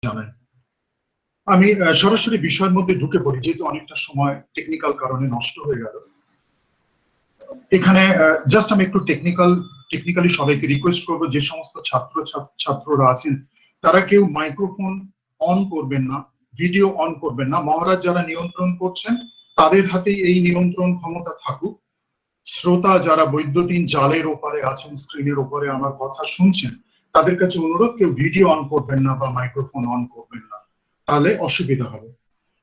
জানাই। আমি সরাসরি বিষয়ের মধ্যে ঢুকে পড়ি, যেহেতু অনেকটা সময় টেকনিক্যাল কারণে নষ্ট হয়ে গেল। এখানে জাস্ট আমি একটু টেকনিক্যালি সবাইকে রিকোয়েস্ট করব, যে সমস্ত ছাত্ররা আছেন তারা কেউ মাইক্রোফোন অন করবেন না, ভিডিও অন করবেন না। মহারাজ যারা নিয়ন্ত্রণ করছেন তাদের হাতেই এই নিয়ন্ত্রণ ক্ষমতা থাকুক। শ্রোতা যারা বৈদ্যুতিন জালের ওপারে আছেন, স্ক্রিনের ওপারে আমার কথা শুনছেন, তাদের কাছে অনুরোধ, কেউ ভিডিও অন করবেন না বা মাইক্রোফোন অন করবেন না, তাহলে অসুবিধা হবে।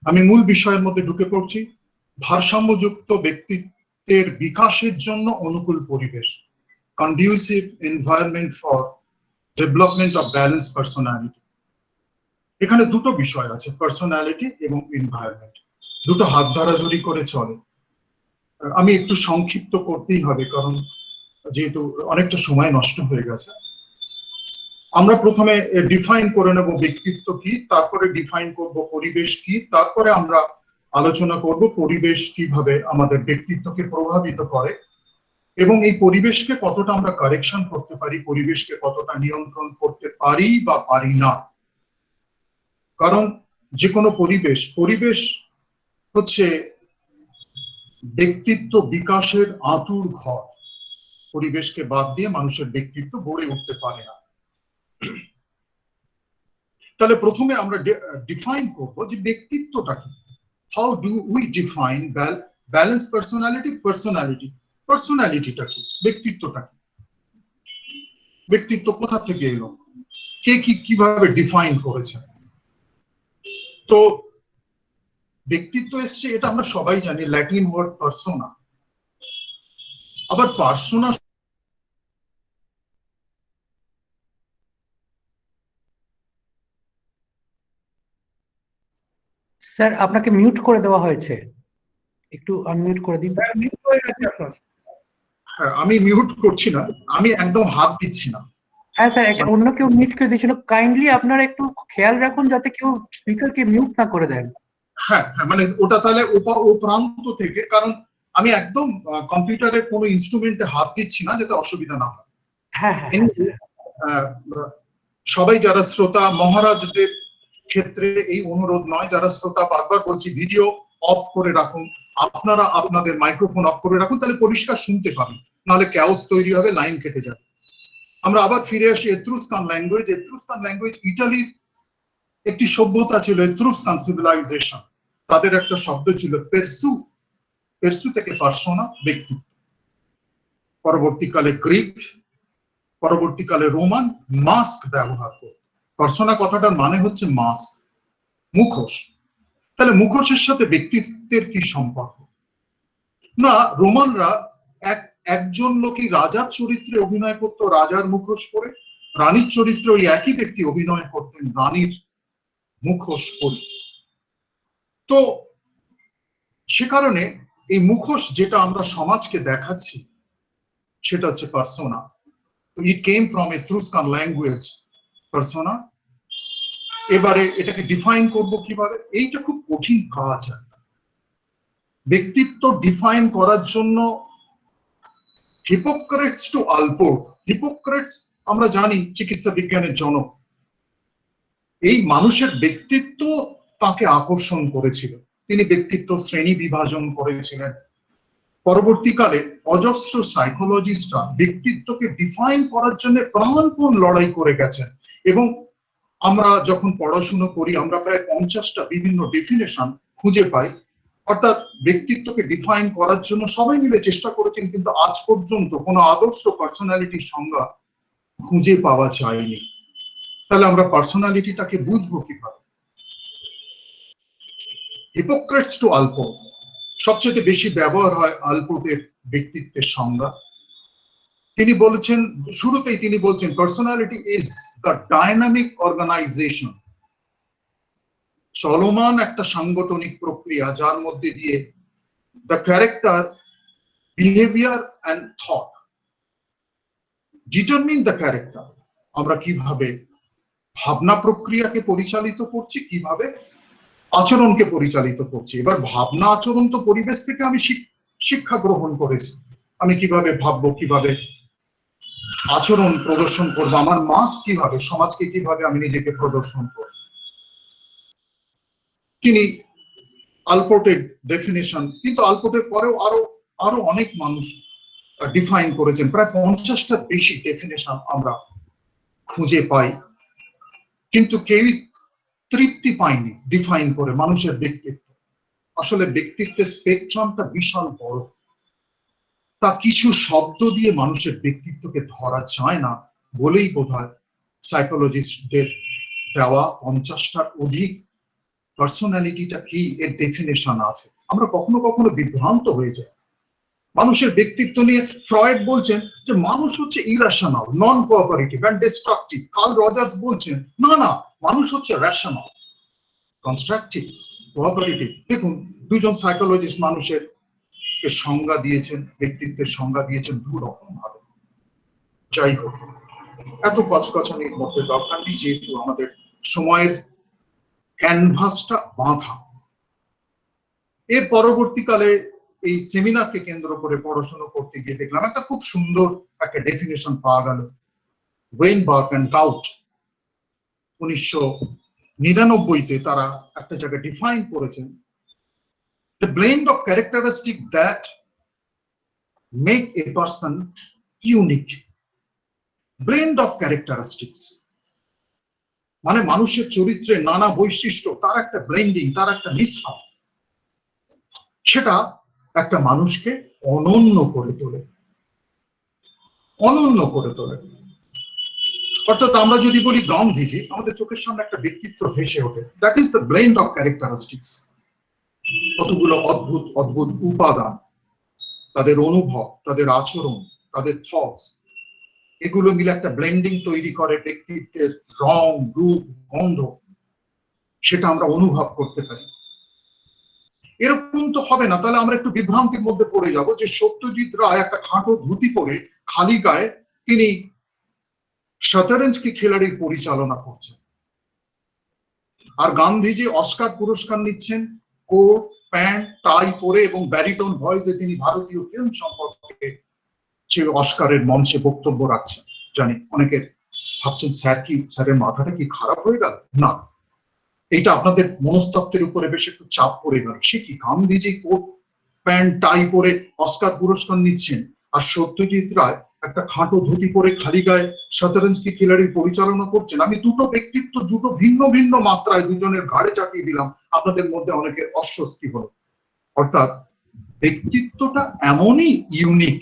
আমি মূল বিষয়ের মধ্যে ঢুকে পড়ছি। ভারসাম্যযুক্ত ব্যক্তিত্বের বিকাশের জন্য অনুকূল পরিবেশ, conducive environment for development of balance personality. এখানে দুটো বিষয় আছে, পার্সোনালিটি এবং এনভায়রনমেন্ট, দুটো হাত ধরাধরি করে চলে। আমি একটু সংক্ষিপ্ত করতেই হবে, কারণ যেহেতু অনেকটা সময় নষ্ট হয়ে গেছে। আমরা প্রথমে ডিফাইন করে নেব ব্যক্তিত্ব কি, তারপরে ডিফাইন করব পরিবেশ কি, তারপরে আমরা আলোচনা করব পরিবেশ কিভাবে আমাদের ব্যক্তিত্বকে প্রভাবিত করে এবং এই পরিবেশকে কতটা আমরা কারেকশন করতে পারি, পরিবেশকে কতটা নিয়ন্ত্রণ করতে পারি বা পারি না। কারণ যে কোনো পরিবেশ হচ্ছে ব্যক্তিত্ব বিকাশের আঁতুড় ঘর। পরিবেশকে বাদ দিয়ে মানুষের ব্যক্তিত্ব গড়ে উঠতে পারে না। তাহলে প্রথমে আমরা ডিফাইন করব যে ব্যক্তিত্বটা কি। How do we define balance পার্সোনালিটিটা কি, ব্যক্তিত্বটা কি, ব্যক্তিত্ব কোথা থেকে এলো, কে কিভাবে ডিফাইন করেছে। তো ব্যক্তিত্ব এসছে, এটা আমরা সবাই জানি, ল্যাটিন ওয়ার্ড পার্সোনা। আবার পার্সোনা স্যার আপনাকে মিউট করে দেওয়া হয়েছে, একটু আনমিউট করে দিন। স্যার মিউট হয়ে গেছে আপনার। হ্যাঁ, আমি মিউট করছি না, আমি একদম হাত দিচ্ছি না। হ্যাঁ স্যার, অন্য কেউ মিউট করে দিয়েছিল, কাইন্ডলি আপনারা একটু খেয়াল রাখুন যাতে কেউ স্পিকারকে মিউট না করে দেন। হ্যাঁ হ্যাঁ, মানে ওটা তাহলে ও প্রান্ত থেকে, কারণ আমি একদম কম্পিউটারের কোনো ইনস্ট্রুমেন্টে হাত দিচ্ছি না, যাতে অসুবিধা না হয়। হ্যাঁ হ্যাঁ সবাই যারা শ্রোতা, মহারাজদের ক্ষেত্রে এই অনুরোধ নয়, যারা শ্রোতা বারবার বলছি ভিডিও অফ করে রাখুন, আপনারা আপনাদের মাইক্রোফোন অফ করে রাখুন, তাহলে পরিষ্কার শুনতে পাবেন, নাহলে ক্যাওস তৈরি হবে, লাইন কেটে যাবে। আমরা আবার ফিরে আসি এত্রুস্কান ল্যাঙ্গুয়েজ। এত্রুস্কান ল্যাঙ্গুয়েজ ইটালির একটি সভ্যতা ছিল, এত্রুস্কান সিভিলাইজেশন। তাদের একটা শব্দ ছিল পেরসু থেকে পার্সোনা, ব্যক্তিত্ব। পরবর্তীকালে গ্রিক, পরবর্তীকালে রোমান মাস্ক ব্যবহার করত। পার্সোনা কথাটার মানে হচ্ছে মাস্ক, মুখোশ। তাহলে মুখোশের সাথে ব্যক্তিত্বের কি সম্পর্ক? না, রোমানরা একজন লোকই রাজার চরিত্রে অভিনয় করত, রাজার মুখোশ পরে। রানীর চরিত্রে ওই একই ব্যক্তি অভিনয় করতেন রানীর মুখোশ পরে। তো সে কারণে এই মুখোশ যেটা আমরা সমাজকে দেখাচ্ছি সেটা হচ্ছে পার্সোনা। তো ইট কেম ফ্রম এত্রুস্কান ল্যাঙ্গুয়েজ, পার্সোনা। এবারে এটাকে ডিফাইন করব কিভাবে? এইটা খুব কঠিন কাজ। ব্যক্তিত্ব ডিফাইন করার জন্য হিপোক্রেটস টু আলপোর্ট। হিপোক্রেটস আমরা জানি চিকিৎসা বিজ্ঞানের জনক। এই মানুষের ব্যক্তিত্ব তাকে আকর্ষণ করেছিল, তিনি ব্যক্তিত্ব শ্রেণী বিভাজন করেছিলেন। পরবর্তীকালে অজস্র সাইকোলজিস্টরা ব্যক্তিত্বকে ডিফাইন করার জন্য প্রাণপণ লড়াই করে গেছেন এবং আমরা যখন পড়াশুনো করি আমরা প্রায় 50টা বিভিন্ন ডেফিনেশন খুঁজে পাই। অর্থাৎ ব্যক্তিত্বকে ডিফাইন করার জন্য সবাই মিলে চেষ্টা করেছেন, কিন্তু আজ পর্যন্ত কোনো আদর্শ পার্সোনালিটির সংজ্ঞা খুঁজে পাওয়া যায়নি। তাহলে আমরা পার্সোনালিটিটাকে বুঝবো কিভাবে? হিপোক্রেটস টু আলপোর্ট, সবচেয়ে বেশি ব্যবহার হয় আলপোর্টের ব্যক্তিত্বের সংজ্ঞা। তিনি বলেছেন, শুরুতেই তিনি বলছেন, personality is the dynamic organization, চলমান একটা সাংগঠনিক প্রক্রিয়া যার মধ্যে দিয়ে the character, behaviour and thought determine the character. আমরা কিভাবে ভাবনা প্রক্রিয়াকে পরিচালিত করছি, কিভাবে আচরণকে পরিচালিত করছি। এবার ভাবনা আচরণ তো পরিবেশ থেকে আমি শিক্ষা গ্রহণ করেছি, আমি কিভাবে ভাববো, কিভাবে আচরণ প্রদর্শন করবো, আমার মাস কিভাবে, সমাজকে কিভাবে আমি নিজেকে প্রদর্শন করবো। তিনি আলপোর্টের ডেফিনেশন, কিন্তু আলপোর্টের পরেও আরো অনেক মানুষ ডিফাইন করেছেন। প্রায় 50টার বেশি ডেফিনেশন আমরা খুঁজে পাই, কিন্তু কেউই তৃপ্তি পায়নি ডিফাইন করে মানুষের ব্যক্তিত্ব। আসলে ব্যক্তিত্বের স্পেকট্রামটা বিশাল বড়, তা কিছু শব্দ দিয়ে মানুষের ব্যক্তিত্বকে ধরা যায় না বলেই বোধহয় সাইকোলজিস্টদের দেওয়া 50টার অধিক পার্সোনালিটিটা কি এর ডেফিনেশন আছে। আমরা কখনো কখনো বিভ্রান্ত হয়ে যাই মানুষের ব্যক্তিত্ব নিয়ে। ফ্রয়েড বলছেন যে মানুষ হচ্ছে irrational, non cooperative and destructive. Carl Rogers বলছেন না, মানুষ হচ্ছে রেশনাল, কনস্ট্রাকটিভ, কোঅপারেটিভ। দেখুন, দুজন সাইকোলজিস্ট মানুষের সংজ্ঞা দিয়েছেন, ব্যক্তিত্বের সংজ্ঞা দিয়েছেন দু রকম ভাবে। যাই হোক, এত কচকচানির মধ্যে দরকার নেই, যেহেতু আমাদের সময়ের ক্যানভাসটা বাঁধা। এর পরবর্তীকালে এই সেমিনারকে কেন্দ্র করে পড়াশোনা করতে গিয়ে দেখলাম একটা খুব সুন্দর একটা ডেফিনেশন পাওয়া গেল। ওয়েনবার্গ এন্ড গাউট 1999-তে তারা একটা জায়গায় ডিফাইন করেছেন, the blend of characteristics that make a person unique. blend of characteristics মানে মানুষের চরিত্রে নানা বৈশিষ্ট্য, তার একটা ব্লেন্ডিং, তার একটা মিশ্রণ, সেটা একটা মানুষকে অনন্য করে তোলে, অনন্য করে তোলে। অর্থাৎ আমরা যদি বলি গান্ধীজি, আমাদের চোখের সামনে একটা ব্যক্তিত্ব ভেসে ওঠে, that is the blend of characteristics. কতগুলো অদ্ভুত অদ্ভুত উপাদান, তাদের অনুভব, তাদের আচরণ, তাদের থটস, এগুলো মিলে একটা ব্লেন্ডিং তৈরি করে ব্যক্তিত্বের রং, রূপ, গন্ধ, সেটা আমরা অনুভব করতে পারি। এরকম তো হবে না, তাহলে আমরা একটু বিভ্রান্তির মধ্যে পড়ে যাব যে সত্যজিৎ রায় একটা খাটো ধুতি পরে খালি গায়ে তিনি শতরঞ্জ কি খিলাড়ির পরিচালনা করছেন, আর গান্ধীজি অস্কার পুরস্কার নিচ্ছেন কোট প্যান্ট টাই পরে এবং ব্যারিটোন ভয়েসে তিনি ভারতীয় ফিল্ম সম্পর্কে যে অস্কারের মঞ্চে বক্তব্য রাখছেন। জানি অনেকে ভাবছেন স্যারের মাথাটা কি খারাপ হয়ে গেল? না, এটা আপনাদের মনস্তত্ত্বের উপরে বেশ একটু চাপ পড়ে গেল। সে কি গান্ধীজি কোট প্যান্ট টাই পরে অস্কার পুরস্কার নিচ্ছেন, আর সত্যজিৎ রায় একটা খাটো ধুতি পরে খালি গায়ে শতরঞ্জ কি খিলাড়ির পরিচালনা করছেন? আমি দুটো ব্যক্তিত্ব, দুটো ভিন্ন ভিন্ন মাত্রায় দুজনের ঘাড়ে চাপিয়ে দিলাম, আপনাদের মধ্যে অনেকের অস্বস্তি হলো। অর্থাৎ ব্যক্তিত্বটা এমনই ইউনিক,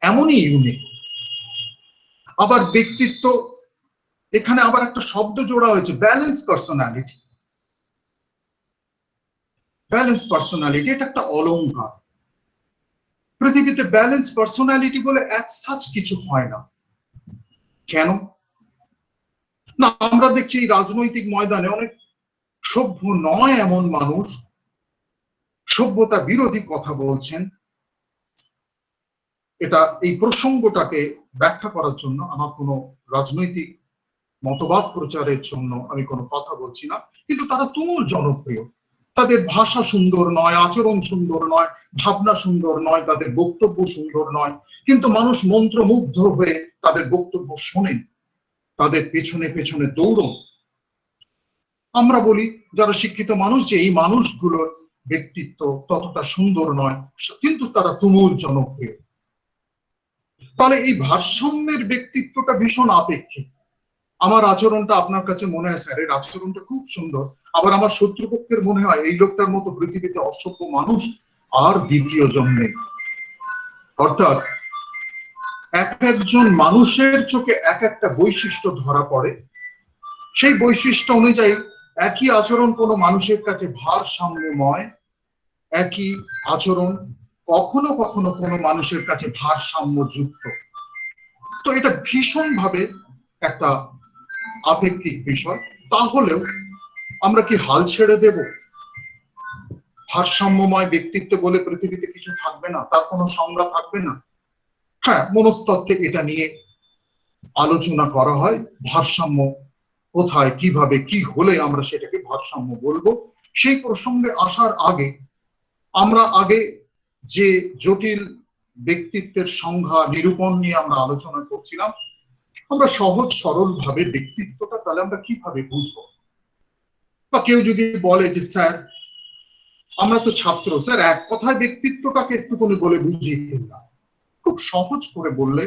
এমনই ইউনিক। আবার ব্যক্তিত্ব, এখানে আবার একটা শব্দ জোড়া হয়েছে, ব্যালেন্স পার্সোনালিটি। ব্যালেন্স পার্সোনালিটি এটা একটা অলংকার। পৃথিবীতে ব্যালেন্স পার্সোনালিটি বলে এক সাচ কিছু হয় না। কেন না? আমরা দেখছি এই রাজনৈতিক ময়দানে অনেক সভ্য নয় এমন মানুষ সভ্যতা বিরোধী কথা বলছেন। এটা এই প্রসঙ্গটাকে ব্যাখ্যা করার জন্য আমার কোনো রাজনৈতিক মতবাদ প্রচারের জন্য আমি কোনো কথা বলছি না, কিন্তু তারা তুমুল জনপ্রিয়। তাদের ভাষা সুন্দর নয়, আচরণ সুন্দর নয়, ভাবনা সুন্দর নয়, তাদের বক্তব্য সুন্দর নয়, কিন্তু মানুষ মন্ত্রমুগ্ধ হয়ে তাদের বক্তব্য শোনেন, তাদের পেছনে পেছনে দৌড়ন। আমরা বলি যারা শিক্ষিত মানুষ যে এই মানুষগুলোর ব্যক্তিত্ব ততটা সুন্দর নয়, কিন্তু তারা তুমুল জনপ্রিয়। তাহলে এই ভারসাম্যের ব্যক্তিত্বটা ভীষণ আপেক্ষিক। আমার আচরণটা আপনার কাছে মনে হয় স্যারের আচরণটা খুব সুন্দর, আবার আমার শত্রুপক্ষের মনে হয় এই লোকটার মতো পৃথিবীতে অসভ্য মানুষ আর দ্বিতীয় জন নেই। অর্থাৎ এক একজন মানুষের চোখে এক একটা বৈশিষ্ট্য ধরা পড়ে, সেই বৈশিষ্ট্য অনুযায়ী একই আচরণ কোনো মানুষের কাছে ভারসাম্যময়, একই আচরণ কখনো কখনো কোনো মানুষের কাছে ভারসাম্যযুক্ত। তো এটা ভীষণভাবে একটা আপেক্ষিক বিষয়। তাহলেও আমরা কি হাল ছেড়ে দেব? ভারসাম্যময় ব্যক্তিত্ব বলে পৃথিবীতে কিছু থাকবে না, তার কোনো সংজ্ঞা থাকবে না? হ্যাঁ, মনস্তত্ত্বে এটা নিয়ে আলোচনা করা হয়, ভারসাম্য কোথায়, কিভাবে, কি হলে আমরা সেটাকে ভারসাম্য বলবো। সেই প্রসঙ্গে আসার আগে আমরা যে জটিল ব্যক্তিত্বের সংজ্ঞা নিরূপণ নিয়ে আমরা আলোচনা করছিলাম, আমরা সহজ সরল ভাবে ব্যক্তিত্বটা তাহলে আমরা কিভাবে বুঝবো? বা কেউ যদি বলে যে স্যার আমরা তো ছাত্র, স্যার এক কথায় ব্যক্তিত্বটাকে একটুখানি বলে বুঝিয়ে দিলাম, খুব সহজ করে বললে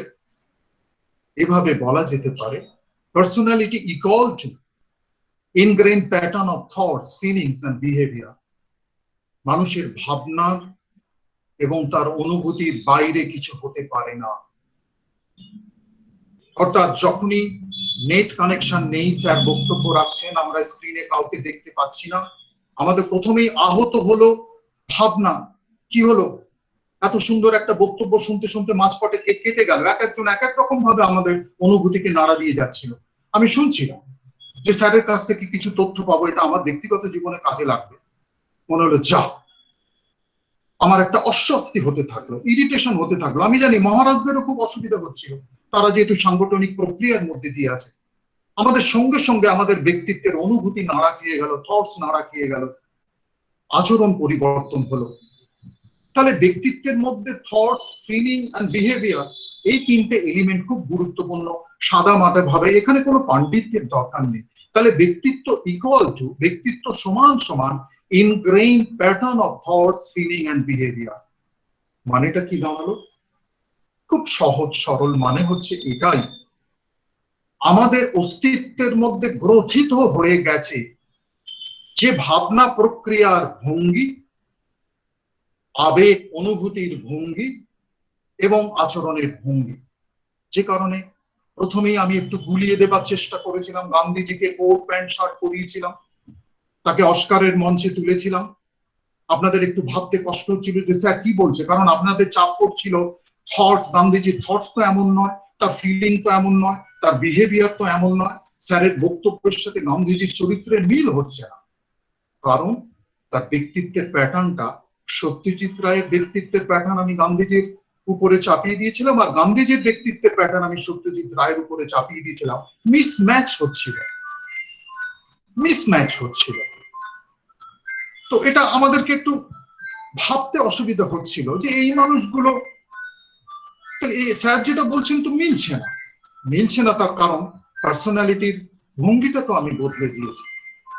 এভাবে বলা যেতে পারে, personality equal to ingrain pattern of thoughts, feelings and behaviour. মানুষের ভাবনার এবং তার অনুভূতির বাইরে কিছু হতে পারে না। অর্থাৎ যখনই নেট কানেকশন নেই, স্যার বক্তব্য রাখছেন, আমরা স্ক্রিনে কাউকে দেখতে পাচ্ছি না, আমাদের প্রথমেই আহত হলো ভাবনা, কি হলো, এত সুন্দর একটা বক্তব্য শুনতে শুনতে মাঝপথে কেটে গেল। এক একজন এক এক রকম ভাবে আমাদের অনুভূতিকে নাড়া দিয়ে যাচ্ছিল। আমি শুনছিলাম যে স্যারের কাছ থেকে কিছু তথ্য পাবো, এটা আমার ব্যক্তিগত জীবনে কাজে লাগবে। মনে হলো যা, আমার একটা অস্বস্তি হতে থাকলো, ইরিটেশন হতে থাকলো। আমি জানি মহারাজদেরও খুব অসুবিধা হচ্ছিল, তারা যেহেতু সাংগঠনিক প্রক্রিয়ার মধ্যে দিয়ে আছে। আমাদের সঙ্গে সঙ্গে আমাদের ব্যক্তিত্বের অনুভূতি নাড়া খেয়ে গেল, থটস নাড়া খেয়ে গেল, আচরণ পরিবর্তন হলো। তাহলে ব্যক্তিত্বের মধ্যে থটস, ফিলিং এন্ড বিহেভিয়ার, এই তিনটে এলিমেন্ট খুব গুরুত্বপূর্ণ। সাদা মাটা ভাবে এখানে কোনো পাণ্ডিত্যের দরকার নেই। তাহলে ব্যক্তিত্ব ইকুয়াল টু, ব্যক্তিত্ব সমান সমান ingrain pattern of thoughts, feeling and behaviour. মানেটা কি দাঁড়ালো? খুব সহজ সরল মানে হচ্ছে এটাই, আমাদের অস্তিত্বের মধ্যে গ্রথিত হয়ে গেছে যে ভাবনা প্রক্রিয়ার ভঙ্গি, আবেগ অনুভূতির ভঙ্গি এবং আচরণের ভঙ্গি। যে কারণে প্রথমেই আমি একটু গুলিয়ে দেবার চেষ্টা করেছিলাম, গান্ধীজিকে কোট প্যান্ট শার্ট পরিয়েছিলাম, তাকে অস্কারের মঞ্চে তুলেছিলাম। আপনাদের একটু ভাবতে কষ্ট হচ্ছিল যে স্যার কি বলছে, কারণ আপনাদের চাপ পড়ছিল থটস, গান্ধীজির থটস তো এমন নয়, তার ফিলিং তো এমন নয়, তার বিহেভিয়ার তো এমন নয়, স্যারের বক্তব্যের সাথে গান্ধীজির চরিত্রের মিল হচ্ছে না। কারণ তার ব্যক্তিত্বের প্যাটার্নটা, সত্যজিৎ রায়ের ব্যক্তিত্বের প্যাটার্ন আমি গান্ধীজির উপরে চাপিয়ে দিয়েছিলাম, আর গান্ধীজির ব্যক্তিত্বের প্যাটার্ন আমি সত্যজিৎ রায়ের উপরে চাপিয়ে দিয়েছিলাম। মিসম্যাচ হচ্ছিল, মিসম্যাচ হচ্ছিল। তো এটা আমাদেরকে একটু ভাবতে অসুবিধা হচ্ছিল যে এই মানুষগুলো, স্যার যেটা বলছেন তো মিলছে না। মিলছে না তার কারণ পার্সোনালিটির ভঙ্গিটা তো আমি বদলে দিয়েছি।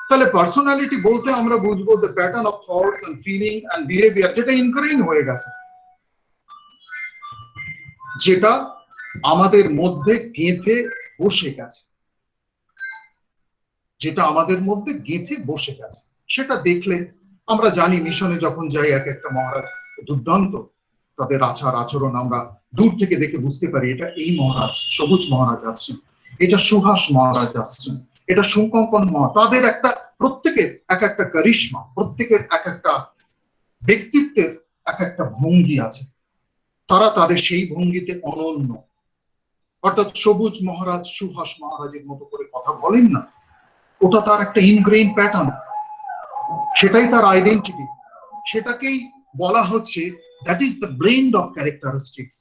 তাহলে পার্সোনালিটি বলতে আমরা বুঝবো the pattern of thoughts and feeling and behaviour, যেটা ইনগ্রেইন হয়ে গেছে, যেটা আমাদের মধ্যে গেঁথে বসে গেছে, যেটা আমাদের মধ্যে গেঁথে বসে গেছে। সেটা দেখলে আমরা জানি, মিশনে যখন যাই এক একটা মহারাজ দুর্দান্ত, তাদের আচার আচরণ আমরা দূর থেকে দেখে বুঝতে পারি এটা এই মহারাজ, সবুজ মহারাজ আসছেন, এটা সুহাস মহারাজ আসছেন, এটা সুকঙ্কন মহারাজ। তাদের একটা, প্রত্যেকের এক একটা কারিশমা, প্রত্যেকের এক একটা ব্যক্তিত্বের এক একটা ভঙ্গি আছে, তারা তাদের সেই ভঙ্গিতে অনন্য। অর্থাৎ সবুজ মহারাজ সুহাস মহারাজের মতো করে কথা বলেন না, ওটা তার একটা ইনগ্রেইন প্যাটার্ন, সেটাই তার আইডেন্টিটি, সেটাকেই বলা হচ্ছে that is the blend of characteristics,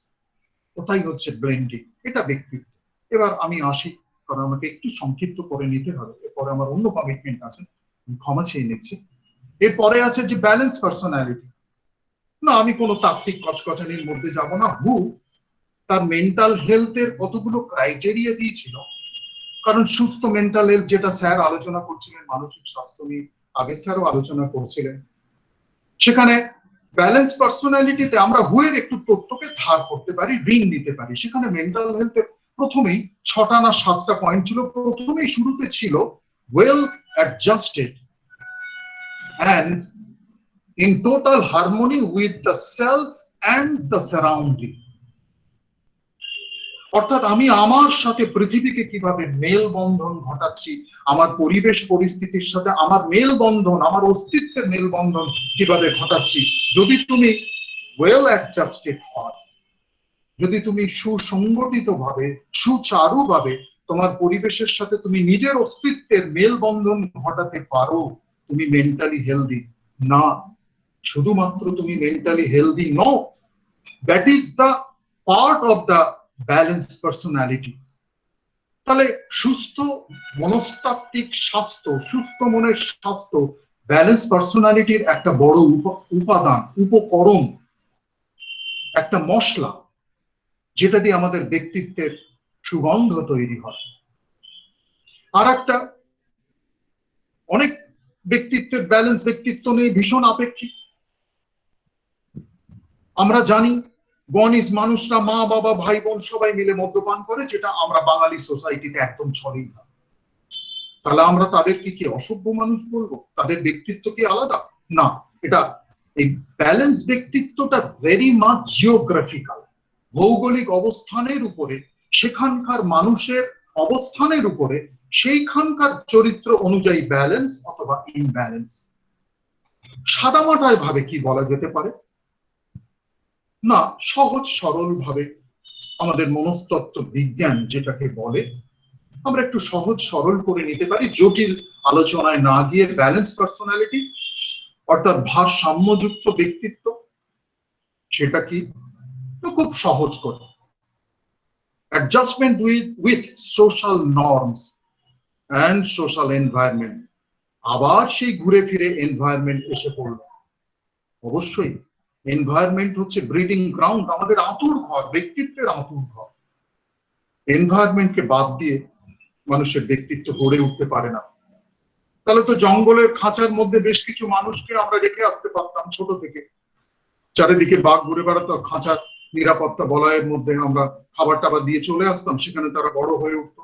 ওটাই হচ্ছে ব্লেন্ডিং, এটা ব্যক্তিত্ব। এবার আমি আসি, কারণ আমাকে একটু সংক্ষিপ্ত করে নিতে হবে, এরপরে আমার অন্য কমিটমেন্ট আছে, আমি ক্ষমা চেয়ে নিচ্ছি। এরপরে আছে যে ব্যালেন্স পার্সোনালিটি। না, আমি কোনো তাত্ত্বিক কচকচানির মধ্যে যাব না। হু তার মেন্টাল হেলথের কতগুলো ক্রাইটেরিয়া দিয়েছিল, কারণ সুস্থ মেন্টাল হেলথ যেটা স্যার আলোচনা করছিলেন, মানসিক স্বাস্থ্য নিয়ে আগে স্যারও আলোচনা করছিলেন, সেখানে ব্যালেন্স পার্সোনালিটিতে আমরা হুয়ের একটু তথ্যকে ধার করতে পারি, ঋণ নিতে পারি। সেখানে মেন্টাল হেলথের প্রথমেই 6টা না 7টা পয়েন্ট ছিল। প্রথমেই শুরুতে ছিল well adjusted and in total harmony with the self and the surrounding। অর্থাৎ আমি আমার সাথে পৃথিবীকে কিভাবে মেলবন্ধন ঘটাচ্ছি, আমার পরিবেশ পরিস্থিতির সাথে আমার মেলবন্ধন, আমার অস্তিত্বের মেলবন্ধন কিভাবে ঘটাচ্ছি। যদি তুমি ওয়েল অ্যাডজাস্টেড হয়, যদি তুমি সুসংগঠিত ভাবে, সুচারু ভাবে তোমার পরিবেশের সাথে তুমি নিজের অস্তিত্বের মেলবন্ধন ঘটাতে পারো, তুমি মেন্টালি হেলদি। না, শুধুমাত্র তুমি মেন্টালি হেলদি নও, that is the part of the balance personality. তাহলে সুস্থ মনস্তাত্ত্বিক স্বাস্থ্য, সুস্থ মনের স্বাস্থ্য ব্যালেন্স পার্সোনালিটির একটা বড় উপাদান, উপকরণ, একটা মশলা, যেটা দিয়ে আমাদের ব্যক্তিত্বের সুগন্ধ তৈরি হয়। আর একটা অনেক ব্যক্তিত্বের ব্যালেন্স, ব্যক্তিত্ব নিয়ে ভীষণ আপেক্ষিক। আমরা জানি বনিজ মানুষরা, মা বাবা ভাই বোন সবাই মিলে মদ্যপান করে, যেটা আমরা বাঙালি সোসাইটিতে একদম চলেই না। তাহলে আমরা তাদেরকে কি অসভ্য মানুষ বলবো? তাদের ব্যক্তিত্ব কি আলাদা? না, এটা এই ব্যালেন্স ব্যক্তিত্বটা ভেরি মাচ জিওগ্রাফিক্যাল, ভৌগোলিক অবস্থানের উপরে, সেখানকার মানুষের অবস্থানের উপরে, সেইখানকার চরিত্র অনুযায়ী ব্যালেন্স অথবা ইমব্যালেন্স। সাদামাটায় ভাবে কি বলা যেতে পারে? না, সহজ সরল ভাবে আমাদের মনস্তত্ত্ব বিজ্ঞান যেটাকে বলে, আমরা একটু সহজ সরল করে নিতে পারি, জটিল আলোচনায় না গিয়ে। ব্যালেন্স পার্সোনালিটি অর্থাৎ ভারসাম্যযুক্ত ব্যক্তিত্ব, সেটা কি? তো খুব সহজ করে, adjustment with social norms and social environment. আবার সেই ঘুরে ফিরে এনভায়রনমেন্ট এসে পড়ল। অবশ্যই এনভায়রনমেন্ট হচ্ছে ব্রিডিং গ্রাউন্ড, আমাদের আঁতুড় ঘর, ব্যক্তিত্বের আঁতুড় ঘর। এনভায়রনমেন্টকে বাদ দিয়ে মানুষের ব্যক্তিত্ব গড়ে উঠতে পারে না। তাহলে তো জঙ্গলের খাঁচার মধ্যে বেশ কিছু মানুষকে আমরা রেখে আসতে পারতাম ছোট থেকে, চারিদিকে বাঘ ঘুরে বেড়াতো, খাঁচার নিরাপত্তা বলয়ের মধ্যে আমরা খাবার টাবার দিয়ে চলে আসতাম, সেখানে তারা বড় হয়ে উঠতো।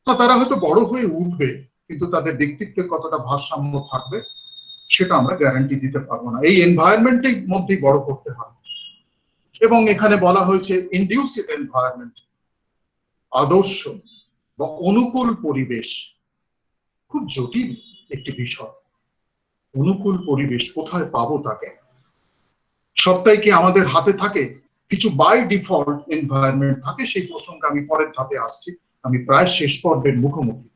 না, তারা হয়তো বড় হয়ে উঠবে, কিন্তু তাদের ব্যক্তিত্বের কতটা ভারসাম্য থাকবে সেটা আমরা গ্যারান্টি দিতে পারবো না। এই এনভায়রনমেন্টের মধ্যেই বড় করতে হবে। এবং এখানে বলা হয়েছে ইনডিউসিভ এনভায়রনমেন্ট, আদর্শ বা অনুকূল পরিবেশ। খুব জটিল একটি বিষয়। অনুকূল পরিবেশ কোথায় পাবো তাকে? সবটাই কি আমাদের হাতে থাকে? কিছু বাই ডিফল্ট এনভায়রনমেন্ট থাকে, সেই প্রসঙ্গে আমি পরের ধাপে আসছি। আমি প্রায় শেষ পর্বের মুখোমুখি।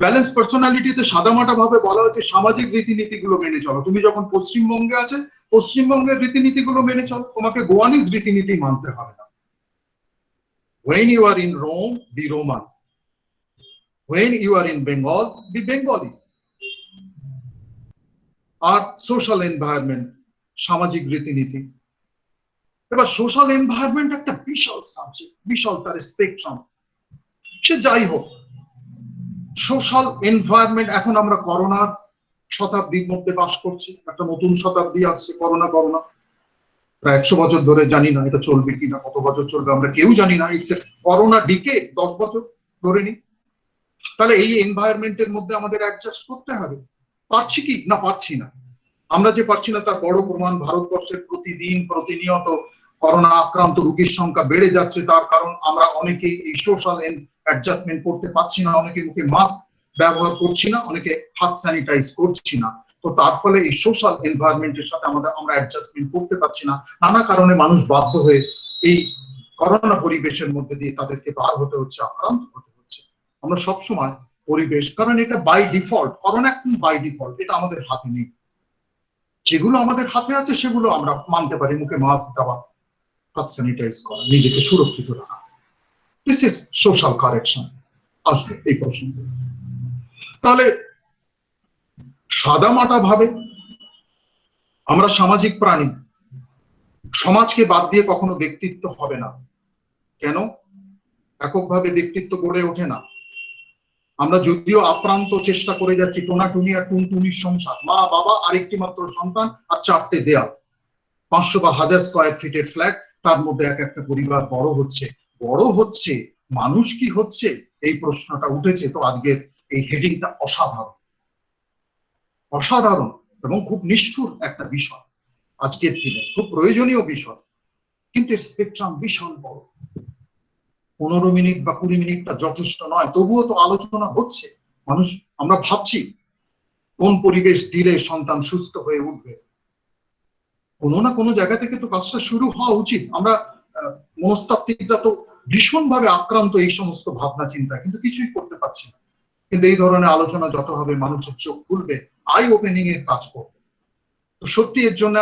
ব্যালেন্স পার্সোনালিটিতে সাদামাটা ভাবে বলা হচ্ছে সামাজিক রীতিনীতিগুলো মেনে চলো। তুমি যখন পশ্চিমবঙ্গে আছে, পশ্চিমবঙ্গের রীতিনীতিগুলো মেনে চলো, তোমাকে গোয়ানিজ রীতিনীতি মানতে হবে না। When you are in Rome, be Roman. When you are in Bengal, be Bengali. আর সোশ্যাল এনভায়রনমেন্ট, সামাজিক রীতিনীতি। এবার সোশ্যাল এনভায়রনমেন্ট একটা বিশাল সাবজেক্ট, বিশাল তার স্পেকট্রাম। সে যাই হোক, সোশ্যাল এনভায়রনমেন্ট, এখন আমরা করোনার শতাব্দীর মধ্যে বাস করছি, একটা নতুন শতাব্দী আসছে। করোনা প্রায় 100 বছর ধরে, জানি না এটা চলবে কিনা, কত বছর চলবে আমরা কেউ জানি না। ইটস এ করোনা ডিকে, 10 বছর ধরে নি। তাহলে এই এনভায়রনমেন্টের মধ্যে আমাদের অ্যাডজাস্ট করতে হবে। পারছি কি? না, পারছি না। আমরা যে পারছি না তার বড় প্রমাণ ভারতবর্ষের প্রতিদিন প্রতিনিয়ত করোনা আক্রান্ত রোগীর সংখ্যা বেড়ে যাচ্ছে। তার কারণ আমরা অনেকেই এই সোশ্যাল অ্যাডজাস্টমেন্ট করতে পারছি না, অনেকে মুখে মাস্ক ব্যবহার করছি না, অনেকে হাত স্যানিটাইজ করছি না। তো তার ফলে এই সোশ্যাল এনভায়রনমেন্টের সাথে আমরা অ্যাডজাস্টমেন্ট করতে পারছি না। নানা কারণে মানুষ বাধ্য হয়ে এই করোনা পরিবেশের মধ্যে দিয়ে তাদেরকে বার হতে হচ্ছে, আক্রান্ত হতে হচ্ছে। আমরা সবসময় পরিবেশ, কারণ এটা বাই ডিফল্ট, করোনা এখন বাই ডিফল্ট, এটা আমাদের হাতে নেই। যেগুলো আমাদের হাতে আছে সেগুলো আমরা মানতে পারি, মুখে মাস্ক দেওয়া, হাত স্যানিটাইজ করা, নিজেকে সুরক্ষিত রাখা। This is social correction. আসবে এই প্রশ্ন। তাহলে সাদামাটা ভাবে আমরা সামাজিক প্রাণী, সমাজকে বাদ দিয়ে কখনো ব্যক্তিত্ব হবে না। কেন? এককভাবে ব্যক্তিত্ব গড়ে ওঠে না। আমরা যদিও আপ্রান্ত চেষ্টা করে যাচ্ছি, টোনাটুনি আর টুনটুনির সংসার, মা বাবা আরেকটি মাত্র সন্তান আর 4টে দেয়াল, 500 বা 1000 স্কয়ার ফিটের ফ্ল্যাট, তার মধ্যে এক একটা পরিবার বড় হচ্ছে। বড় হচ্ছে, মানুষ কি হচ্ছে, এই প্রশ্নটা উঠেছে। তো আজকের এই হেডিংটা অসাধারণ, অসাধারণ এবং খুব নিষ্ঠুর একটা বিষয়, আজকের দিনে খুব প্রয়োজনীয় বিষয়, কিন্তু স্পেকট্রাম বিশাল বড়। 15 মিনিট বা 20 মিনিটটা যথেষ্ট নয়, তবুও তো আলোচনা হচ্ছে। মানুষ, আমরা ভাবছি কোন পরিবেশ দিলে সন্তান সুস্থ হয়ে উঠবে। কোনো না কোনো জায়গা থেকে তো কাজটা শুরু হওয়া উচিত। আমরা মনস্তাত্ত্বিকরা তো ভীষণভাবে আক্রান্ত এই সমস্ত ভাবনা চিন্তা, কিন্তু কিছুই করতে পারছি না। কিন্তু এই ধরনের আলোচনা যত হবে, মানুষের চোখ খুলবে, আই ওপেনিং এর কাজ করবে। তো সত্যি এর জন্য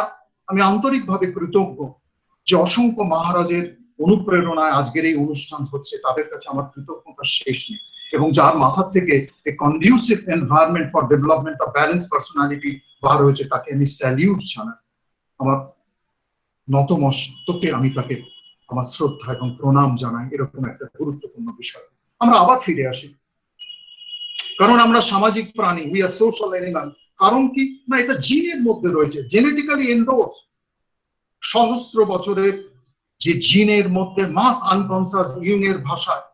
আমি আন্তরিকভাবে কৃতজ্ঞ যে অসংখ্য মহারাজের অনুপ্রেরণায় আজকের এই অনুষ্ঠান হচ্ছে। তাদের কাছে আমার কৃতজ্ঞতার শেষ নেই। এবং যার মাথার থেকে a conducive environment for development of balance personality বার হয়েছে, তাকে আমি স্যালিউট জানাই। আমার নতমস্তকে আমি তাকে আমার শ্রদ্ধা এবং প্রণাম জানাই। এরকম একটা গুরুত্বপূর্ণ বিষয়। আমরা আবার ফিরে আসি। কারণ আমরা সামাজিক প্রাণী, উই আর সোশ্যাল অ্যানিমাল। কারণ কি না, এটা জিনের মধ্যে রয়েছে, জেনেটিক্যালি এন্ডোর্স। সহস্র বছরের যে জিনের মধ্যে মাস আনকনসাস, ইউংয়ের ভাষায়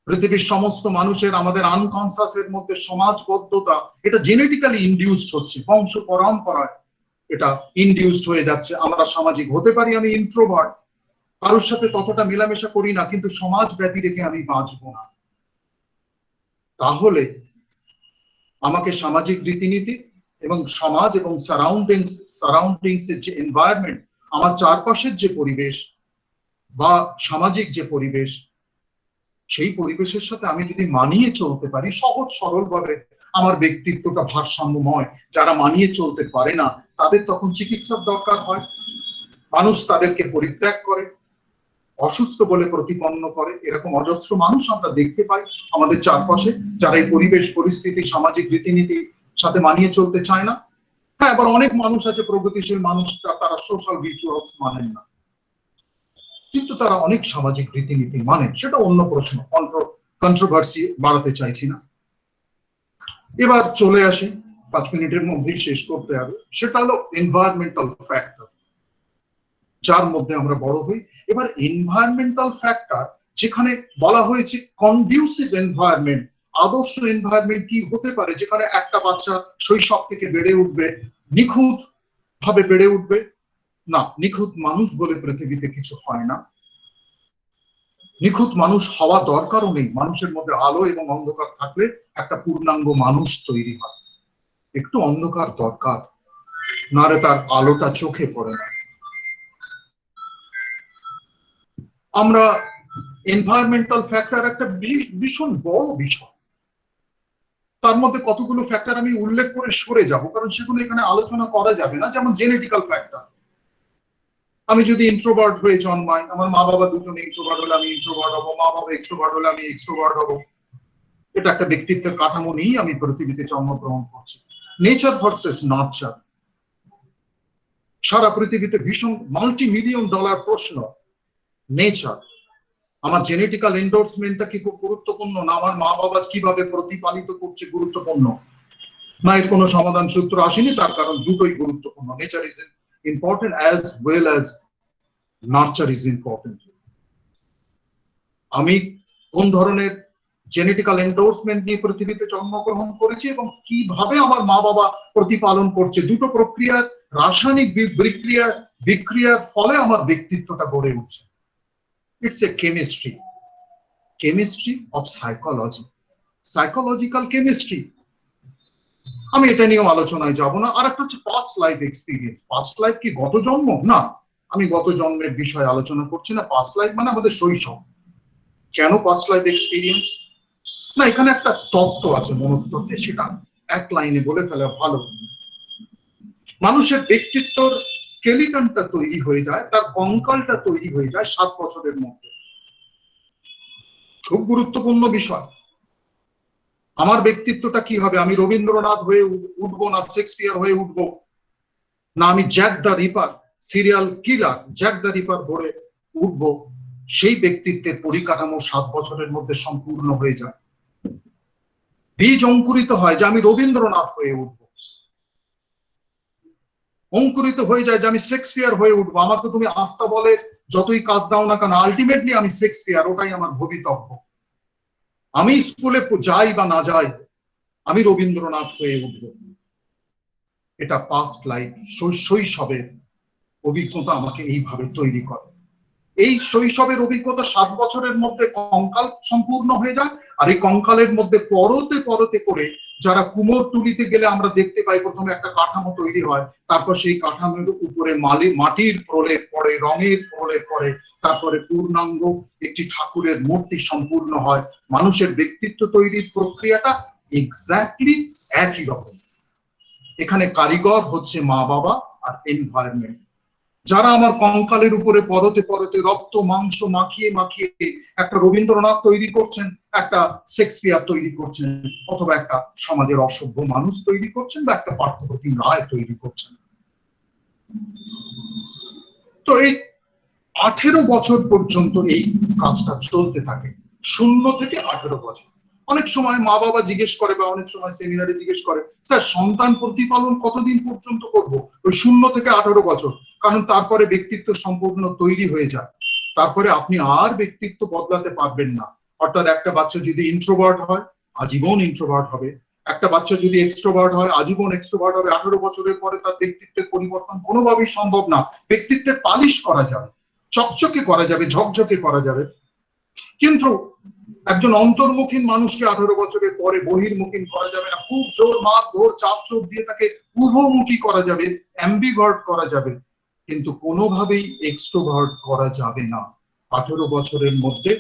পৃথিবীর সমস্ত মানুষের, আমাদের আনকনসাস এর মধ্যে সমাজবদ্ধতা, এটা জেনেটিক্যালি ইনডিউসড হচ্ছে, বংশ পরম্পরায় এটা ইনডিউসড হয়ে যাচ্ছে। আমরা সামাজিক হতে পারি, আমি ইন্ট্রোভার্ট, কারোর সাথে ততটা মেলামেশা করি না, কিন্তু সমাজ ব্যতি রেখে আমি বাঁচবো না। তাহলে আমাকে সামাজিক রীতিনীতি এবং সমাজ এবং সারাউন্ডিংস এর যে এনভায়রনমেন্ট, আমার চারপাশের যে পরিবেশ বা সামাজিক যে পরিবেশ, সেই পরিবেশের সাথে আমি যদি মানিয়ে চলতে পারি সহজ সরল ভাবে, আমার ব্যক্তিত্বটা ভারসাম্যময়। যারা মানিয়ে চলতে পারে না তাদের তখন চিকিৎসার দরকার হয়, মানুষ তাদেরকে পরিত্যাগ করে, অসুস্থ বলে প্রতিপন্ন করে। এরকম অজস্র মানুষ আমরা দেখতে পাই আমাদের চারপাশে, যারা এই পরিবেশ পরিস্থিতি সামাজিক রীতিনীতির সাথে মানিয়ে চলতে চায় না। হ্যাঁ, আবার অনেক মানুষ আছে প্রগতিশীল মানুষরা, তারা সোশ্যাল রিচুয়ালস মানেন না, কিন্তু তারা অনেক সামাজিক রীতিনীতি মানেন, সেটা অন্য প্রশ্ন, কন্ট্রোভার্সি বাড়াতে চাইছি না। এবার চলে আসি, 5 মিনিটের মধ্যেই শেষ করতে হবে, সেটা হলো এনভায়রনমেন্টাল ফ্যাক্টর, যার মধ্যে আমরা বড় হই। এবার এনভায়রনমেন্টাল ফ্যাক্টর, যেখানে বলা হয়েছে কন্ডিউসিভ এনভায়রনমেন্ট, আদর্শ এনভায়রনমেন্ট কি হতে পারে, যেখানে একটা বাচ্চা শৈশব থেকে বেড়ে উঠবে, নিখুঁত ভাবে বেড়ে উঠবে। না, নিখুঁত মানুষ বলে পৃথিবীতে কিছু হয় না, নিখুঁত মানুষ হওয়া দরকারও নেই। মানুষের মধ্যে আলো এবং অন্ধকার থাকলে একটা পূর্ণাঙ্গ মানুষ তৈরি হয়। একটু অন্ধকার দরকার, নারে তার আলোটা চোখে পড়ে না। আমরা এনভায়রনমেন্টাল ফ্যাক্টর একটা ভীষণ বড় বিষয়, তার মধ্যে কতগুলো ফ্যাক্টর আমি উল্লেখ করে সরে যাব, কারণ সেগুলো এখানে আলোচনা করা যাবে না। যেমন জেনেটিক্যাল ফ্যাক্টর, আমি যদি ইন্ট্রোভার্ট হয়ে জন্মাই, আমার মা বাবা দুজনে ইন্ট্রোভার্ট হলে আমি ইন্ট্রোভার্ট হবো, মা বাবা এক্সট্রোভার্ট হলে আমি এক্সট্রোভার্ট হবো। এটা একটা ব্যক্তিত্বের কাঠামো নিয়েই আমি পৃথিবীতে জন্মগ্রহণ করছি। নেচার ভার্সেস নার্চার, সারা পৃথিবীতে ভীষণ মাল্টি-মিলিয়ন ডলার প্রশ্ন। নেচার, আমার জেনেটিক্যাল এন্ডোর্সমেন্টটা কি খুব গুরুত্বপূর্ণ, না আমার মা বাবা কিভাবে প্রতিপালিত করছে গুরুত্বপূর্ণ? না, এর কোনো সমাধান সূত্র আসেনি, তার কারণ দুটোই গুরুত্বপূর্ণ। Nature is important as well as nurture is important. আমি কোন ধরনের জেনেটিক্যাল এন্ডোর্সমেন্ট নিয়ে পৃথিবীতে জন্মগ্রহণ করেছি এবং কিভাবে আমার মা বাবা প্রতিপালন করছে, দুটো প্রক্রিয়ার রাসায়নিক বিক্রিয়ার ফলে আমার ব্যক্তিত্বটা গড়ে উঠছে। It's a chemistry of psychology, psychological chemistry. আমি এটা নিয়েও আলোচনায় যাব না। আর একটা হচ্ছে past life experience. Past life কি গত জন্ম? না, আমি গত জন্মের বিষয়ে আলোচনা করছি না। পাস্ট লাইফ মানে আমাদের শৈশব। কেন পাস্ট লাইফ এক্সপিরিয়েন্স? না, এখানে একটা তত্ত্ব আছে মনস্তত্ত্বে, সেটা এক লাইনে বলে ফেলা ভালো। মানুষের ব্যক্তিত্বর স্কেলিটনটা তৈরি হয়ে যায়, তার কঙ্কালটা তৈরি হয়ে যায় 7 বছরের মধ্যে। খুব গুরুত্বপূর্ণ বিষয়। আমার ব্যক্তিত্বটা কি হবে? আমি রবীন্দ্রনাথ হয়ে উঠবো, না শেক্সপিয়ার হয়ে উঠবো, না আমি Jack the Ripper, serial killer Jack the Ripper ভরে উঠবো? সেই ব্যক্তিত্বের পরিকাঠামো 7 বছরের মধ্যে সম্পূর্ণ হয়ে যায়। বীজ অঙ্কুরিত হয় যে আমি রবীন্দ্রনাথ হয়ে উঠবো, অঙ্কুরিত হয়ে যায় যে আমি শেক্সপিয়ার হয়ে উঠবো। আমার তো তুমি আস্থা বলে যতই কাজ দাও না কেন, আলটিমেটলি আমি শেক্সপিয়ার, ওটাই আমার ভবিতব্য। আমি স্কুলে যাই বা না যাই, আমি রবীন্দ্রনাথ হয়ে উঠব। এটা পাস্ট লাইফ, শৈশবের অভিজ্ঞতা আমাকে এইভাবে তৈরি করে। এই শৈশবের অভিজ্ঞতা 7 বছরের মধ্যে কঙ্কাল সম্পূর্ণ হয়ে যায়। আর এই কঙ্কালের মধ্যে পরতে পরতে করে, যারা কুমোরটুলিতে গেলে আমরা দেখতে পাই প্রথমে একটা কাঠামো তৈরি হয়, তারপর সেই কাঠামোর উপরে মাটির প্রলেপ পড়ে, রঙের প্রলেপ পড়ে, তারপরে পূর্ণাঙ্গ একটি ঠাকুরের মূর্তি সম্পূর্ণ হয়। মানুষের ব্যক্তিত্ব তৈরির প্রক্রিয়াটা এক্স্যাক্টলি একই রকম। এখানে কারিগর হচ্ছে মা বাবা আর এনভায়রনমেন্ট, যারা আমার কঙ্কালের উপরে পরতে পরতে রক্ত মাংস মাখিয়ে মাখিয়ে একটা রবীন্দ্রনাথ তৈরি করছেন, একটা শেক্সপিয়ার তৈরি করছেন, অথবা একটা সমাজের অসভ্য মানুষ তৈরি করছেন, বা একটা পার্থপ্রতিম রায় তৈরি করছেন। তো এই 18 বছর পর্যন্ত এই কাজটা চলতে থাকে, 0 থেকে 18 বছর। অনেক সময় মা বাবা জিজ্ঞেস করে বা অনেক সময় সেমিনারে জিজ্ঞেস করে, স্যার সন্তান প্রতিপালন কতদিন পর্যন্ত করব? ওই 0 থেকে 18 বছর, কারণ তারপরে ব্যক্তিত্ব সম্পূর্ণ তৈরি হয়ে যায়, তারপরে আপনি আর ব্যক্তিত্ব বদলাতে পারবেন না। অর্থাৎ একটা বাচ্চা যদি ইন্ট্রোভার্ট হয়, আজীবন ইন্ট্রোভার্ট হবে। একটা বাচ্চা যদি এক্সট্রোভার্ট হয়, আজীবন এক্সট্রোভার্ট হবে। 18 বছরের পরে তার ব্যক্তিত্বের পরিবর্তন কোনোভাবেই সম্ভব না। ব্যক্তিত্বের পালিশ করা যাবে, চকচকে করা যাবে, ঝকঝকে করা যাবে, কিন্তু একজন অন্তর্মুখী মানুষকে 18 বছরের পরে বহির্মুখী করা যাবে না। খুব জোর মার ধর চাপ চোখ দিয়ে তাকে উভমুখী করা যাবে, অ্যাম্বিভার্ট করা যাবে, কিন্তু কোনোভাবেই এক্সট্রোভার্ট করা যাবে না। 18 বছরের মধ্যে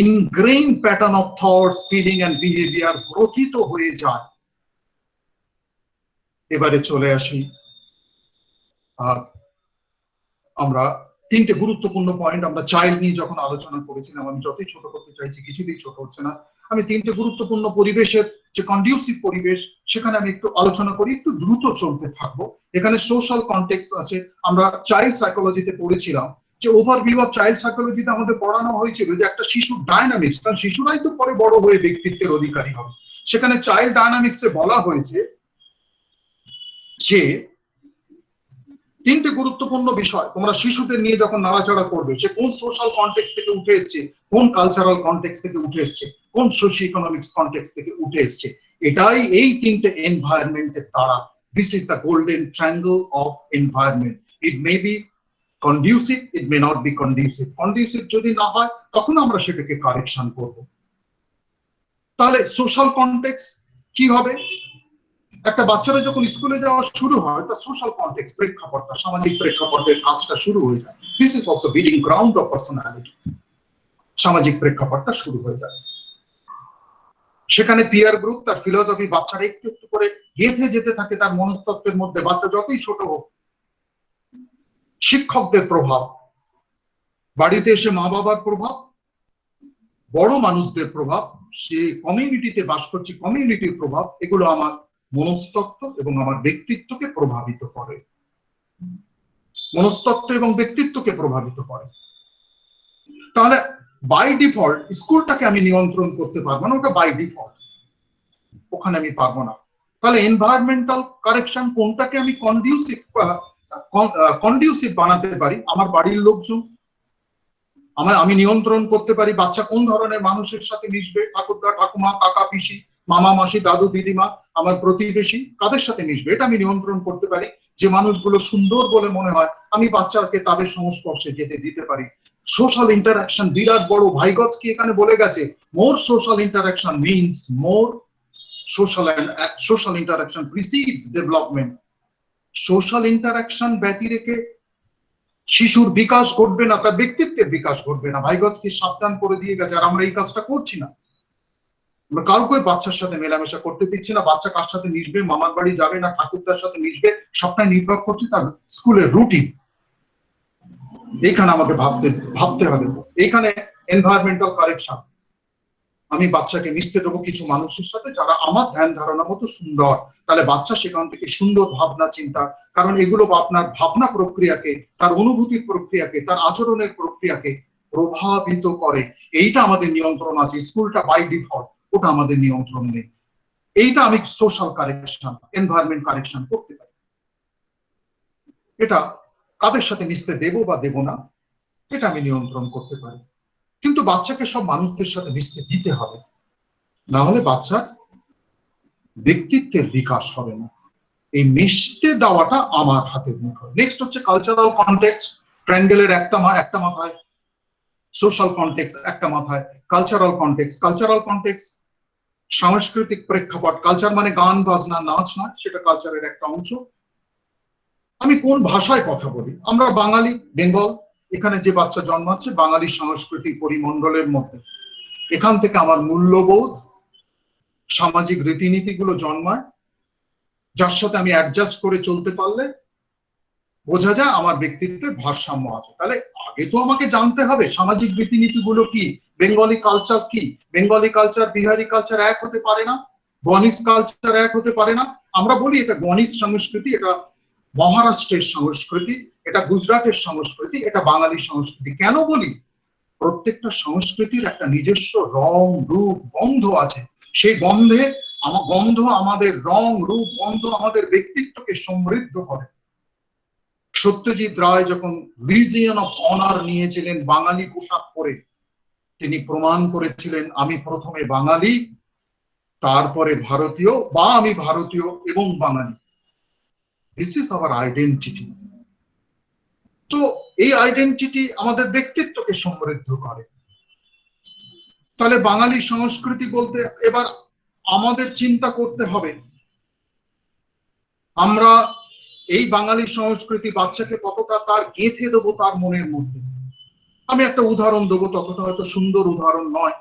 ingrain pattern of thoughts, feeling and behaviour গ্রথিত হয়ে যায়। এবারে চলে আসি, আমরা 3টে গুরুত্বপূর্ণ পয়েন্ট আমরা চাইল্ড নিয়ে যখন আলোচনা করেছিলাম, আমি যতই ছোট করতে চাইছি কিছুতেই ছোট হচ্ছে না। আমি 3টে গুরুত্বপূর্ণ পরিবেশের যে কন্ডিউসিভ পরিবেশ, সেখানে আমি একটু আলোচনা করি, একটু দ্রুত চলতে থাকবো। এখানে সোশ্যাল কনটেক্সট আছে। আমরা চাইল্ড সাইকোলজিতে পড়েছিলাম যে ওভারভিউ অফ চাইল্ড সাইকোলজিতে আমাদের পড়ানো হয়েছিল যে একটা শিশুর ডায়নামিক্স, কারণ শিশুরাই তো পরে বড় হয়ে ব্যক্তিত্বের অধিকারী হবে। সেখানে চাইল্ড ডায়নামিক্সে বলা হয়েছে যে 3টে গুরুত্বপূর্ণ বিষয় তোমরা শিশুদের নিয়ে যখন নাড়াচাড়া করবে, সে কোন সোশ্যাল কনটেক্সট থেকে উঠে এসছে, কোন কালচারাল কনটেক্সট থেকে উঠে এসছে, কোন সোশিও ইকোনমিক্স কনটেক্সট থেকে উঠে এসছে, এটাই এই 3টে এনভায়রনমেন্টের তারা। This is the golden triangle of environment. It may be conducive, it may not be conducive. Conducive যদি না হয় তখন আমরা সেটাকে কারেকশন করব। তাহলে সোশ্যাল কনটেক্সট কি হবে? একটা বাচ্চারা যখন স্কুলে যাওয়া শুরু হয়, তার সোশ্যাল কনটেক্সট, প্রেক্ষাপটটা, সামাজিক প্রেক্ষাপটের কাজটা শুরু হয়ে যায়। This is also building ground of personality. সামাজিক প্রেক্ষাপটটা শুরু হয়ে যায়। সেখানে পিয়ার গ্রুপ, তার ফিলোসফি, বাচ্চারা একটু একটু করে গেঁথে যেতে থাকে তার মনস্তত্ত্বের মধ্যে। বাচ্চা যতই ছোট হোক, শিক্ষকদের প্রভাব, বাড়িতে এসে মা বাবার প্রভাব, বড় মানুষদের প্রভাব, সে কমিউনিটিতে বাস করছে, কমিউনিটির প্রভাব, এগুলো আমার মনস্তত্ত্ব এবং আমার ব্যক্তিত্বকে প্রভাবিত করে। মনস্তত্ত্ব এবং ব্যক্তিত্বকে প্রভাবিত করে। তাহলে বাই ডিফল্ট স্কুলটাকে আমি নিয়ন্ত্রণ করতে পারবো না, ওটা বাই ডিফল্ট, ওখানে আমি পারবো না। তাহলে এনভায়রনমেন্টাল কারেকশন কোনটাকে আমি কন্ডিউসিভ বানাতে পারি? আমার বাড়ির লোকজন, আমি নিয়ন্ত্রণ করতে পারি বাচ্চা কোন ধরনের মানুষের সাথে মিশবে, ঠাকুরদা ঠাকুমা, কাকা পিসি, মামা মাসি, দাদু দিদিমা, আমার প্রতিবেশী, কাদের সাথে মিশবে এটা আমি নিয়ন্ত্রণ করতে পারি। যে মানুষগুলো সুন্দর বলে মনে হয়, আমি বাচ্চাকে তাদের সংস্পর্শে যেতে দিতে পারি। সোশ্যাল ইন্টারাকশন বিরাট বড়। ভাইগৎস্কি এখানে বলে গেছে, more social interaction means more social interaction precedes development. Social interaction ব্যতি রেখে শিশুর বিকাশ ঘটবে না, তার ব্যক্তিত্বের বিকাশ ঘটবে না। ভাইগৎস্কি সাবধান করে দিয়ে গেছে, আর আমরা এই কাজটা করছি না। আমরা কাউকে বাচ্চার সাথে মেলামেশা করতে দিচ্ছি না। বাচ্চা কার সাথে মিশবে, মামার বাড়ি যাবে না ঠাকুরদার সাথে মিশবে, সবটাই নির্ভর করছে তার স্কুলের রুটিন। এইখানে আমাকে ভাবতে হবে। এইখানে এনভায়রনমেন্টাল কারেকশন। আমি বাচ্চাকে মিশতে দেবো কিছু মানুষের সাথে যারা আমার ধ্যান ধারণা মতো সুন্দর, তাহলে বাচ্চা সেখান থেকে সুন্দর ভাবনা চিন্তা, কারণ এগুলো আপনার ভাবনা প্রক্রিয়াকে, তার অনুভূতির প্রক্রিয়াকে, তার আচরণের প্রক্রিয়াকে প্রভাবিত করে। এইটা আমাদের নিয়ন্ত্রণ আছে। স্কুলটা বাই ডিফল্ট, ওটা আমাদের নিয়ন্ত্রণ নেই। এইটা আমি সোশ্যাল কারেকশন, এনভায়রনমেন্ট কারেকশন করতে পারি। এটা কাদের সাথে মিশতে দেবো বা দেবো না, এটা আমি নিয়ন্ত্রণ করতে পারি। কিন্তু বাচ্চাকে সব মানুষদের সাথে মিশতে দিতে হবে, না হলে বাচ্চার ব্যক্তিত্বের বিকাশ হবে না। এই মিশতে দেওয়াটা আমার হাতের মুঠোয়। নেক্সট হচ্ছে কালচারাল কনটেক্সট। ট্রায়াঙ্গেলের একটা মাথায় সোশ্যাল কনটেক্সট, একটা মাথায় কালচারাল কনটেক্সট। কালচারাল কনটেক্সট সাংস্কৃতিক প্রেক্ষাপট। কালচার মানে গান বাজনা নাচ নয়, সেটা কালচারের একটা অংশ। আমি কোন ভাষায় কথা বলি? আমরা বাঙালি, বেঙ্গল, এখানে যে বাচ্চা জন্মাচ্ছে বাঙালি সাংস্কৃতিক পরিমণ্ডলের মধ্যে। এখান থেকে আমার মূল্যবোধ, সামাজিক রীতিনীতিগুলো জন্মায়, যার সাথে আমি অ্যাডজাস্ট করে চলতে পারলে বোঝা যায় আমার ব্যক্তিত্বের ভারসাম্য আছে। তাহলে আগে তো আমাকে জানতে হবে সামাজিক রীতিনীতিগুলো কি, বেঙ্গলি কালচার কি। বেঙ্গলি কালচার বিহারি কালচার এক হতে পারে না, গণিস কালচার এক হতে পারে না। আমরা বলি এটা গণিস সংস্কৃতি, এটা মহারাষ্ট্রের সংস্কৃতি, এটা গুজরাটের সংস্কৃতি, এটা বাঙালি সংস্কৃতি। কেন বলি? প্রত্যেকটা সংস্কৃতির একটা নিজস্ব রং, রূপ, গন্ধ আছে। সেই গন্ধ আমাদের রং, রূপ, গন্ধ আমাদের ব্যক্তিত্বকে সমৃদ্ধ করে। সত্যজিৎ রায় যখন লিজিয়ন অফ অনার নিয়েছিলেন বাঙালি পোশাক পরে, তিনি প্রমাণ করেছিলেন আমি প্রথমে বাঙালি, তারপরে ভারতীয়, বা আমি ভারতীয় এবং বাঙালি। This is our identity. তো এই আইডেন্টিটি আমাদের ব্যক্তিত্বকে সমৃদ্ধ করে। তাহলে বাঙালি সংস্কৃতি বলতে এবার আমাদের চিন্তা করতে হবে, আমরা এই বাঙালি সংস্কৃতি বাচ্চাকে কতটা তার গেঁথে দেবো তার মনের মধ্যে। আমি একটা উদাহরণ দেবো, ততটা হয়তো সুন্দর উদাহরণ নয়।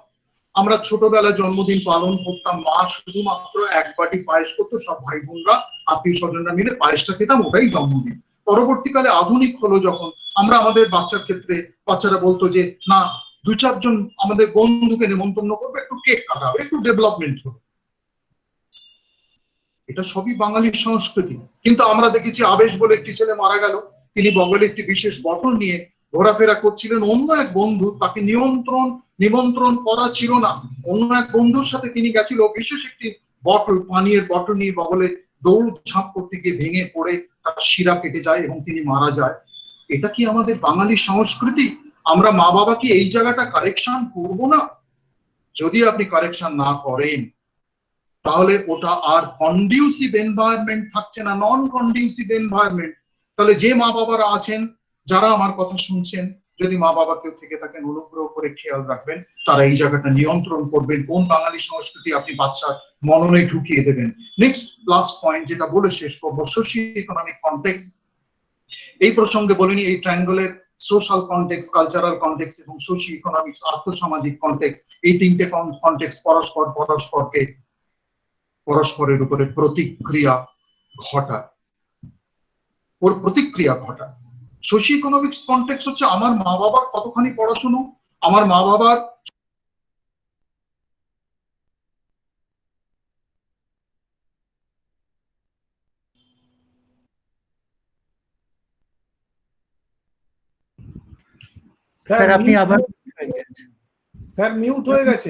আমরা ছোটবেলায় জন্মদিন পালন করতাম, মা শুধুমাত্র এক বাটি পায়েস করতো, সব ভাই বোনরা আত্মীয় স্বজনরা মিলে পায়েসটা খেতাম, ওটাই জন্মদিন। পরবর্তীকালে আধুনিক হলো যখন, আমরা আমাদের বাচ্চার ক্ষেত্রে বাচ্চারা বলতো যে না, দু চারজন আমাদের বন্ধুকে নেমন্তন্ন করবে, একটু কেক কাটা হবে, একটু ডেভেলপমেন্ট হবে। এটা সবই বাঙালির সংস্কৃতি। কিন্তু আমরা দেখেছি আবেশ বলে একটি ছেলে মারা গেল, তিনি বগলে একটি বিশেষ বটল নিয়ে ঘোরাফেরা করছিলেন, অন্য এক বন্ধু তাকে নিমন্ত্রণ করা ছিল না, অন্য এক বন্ধুর সাথে তিনি গেছিল, বিশেষ একটি বটল, পানীয়ের বটল নিয়ে বগলে দৌড় ঝাঁপ করতে গিয়ে ভেঙে পড়ে তার শিরা কেটে যায় এবং তিনি মারা যায়। এটা কি আমাদের বাঙালি সংস্কৃতি? আমরা মা বাবা কি এই জায়গাটা কারেকশন করব না? যদি আপনি কারেকশন না করেন, তাহলে ওটা আর কন্ডিউসিভ এনভায়রনমেন্ট থাকছে না, নন কন্ডিউসিভ এনভায়রনমেন্ট। তাহলে যে মা বাবারা আছেন, যারা আমার কথা শুনছেন, যদি মা বাবা কেউ থেকে থাকেন, অনুগ্রহ করে খেয়াল রাখবেন, তারা এই জায়গাটা নিয়ন্ত্রণ করবেন, কোন বাঙালি সংস্কৃতি আপনি বাচ্চার মননে ঢুকিয়ে দেবেন। নেক্সট লাস্ট পয়েন্ট যেটা বলে শেষ করবো, সোশিও ইকোনমিক কনটেক্সট। এই প্রসঙ্গে বলিনি, এই ট্রায়াঙ্গলের সোশ্যাল কনটেক্সট, কালচারাল কনটেক্সট এবং সোশিও ইকোনমিক্স, আর্থসামাজিক কনটেক্সট, এই তিনটে কনটেক্সট পরস্পরের উপরে প্রতিক্রিয়া ঘটায়, সোশিও ইকোনমিক্স কনটেক্সট হচ্ছে আমার মা বাবার কতখানি পড়াশুনো, আমার মা বাবার স্যার আপনি আবার স্যার মিউট হয়ে গেছে।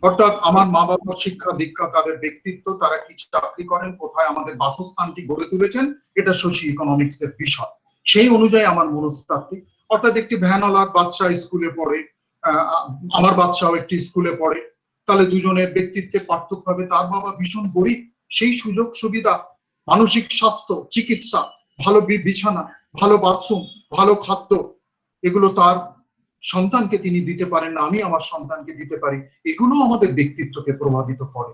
অর্থাৎ আমার মা বাবার শিক্ষা দীক্ষা, তাদের ব্যক্তিত্ব, তারা কি চাকরি করেন, কোথায় আমাদের বাসস্থানটি গড়ে তুলেছেন, এটা সোশিও ইকোনমিক্স এর বিষয়। সেই অনুযায়ী আমার মনস্তাত্ত্বিক, অর্থাৎ একটি ভ্যানওয়ালার বাচ্চা স্কুলে পড়ে, আমার বাচ্চাও একটি স্কুলে পড়ে, তাহলে দুজনের ব্যক্তিত্বের পার্থক্য হবে। তার বাবা ভীষণ গরিব, সেই সুযোগ সুবিধা, মানসিক স্বাস্থ্য, চিকিৎসা, ভালো বিছানা, ভালো বাথরুম, ভালো খাদ্য, এগুলো তার সন্তানকে তিনি দিতে পারেন না, আমি আমার সন্তানকে দিতে পারি। এগুলো আমাদের ব্যক্তিত্বকে প্রভাবিত করে।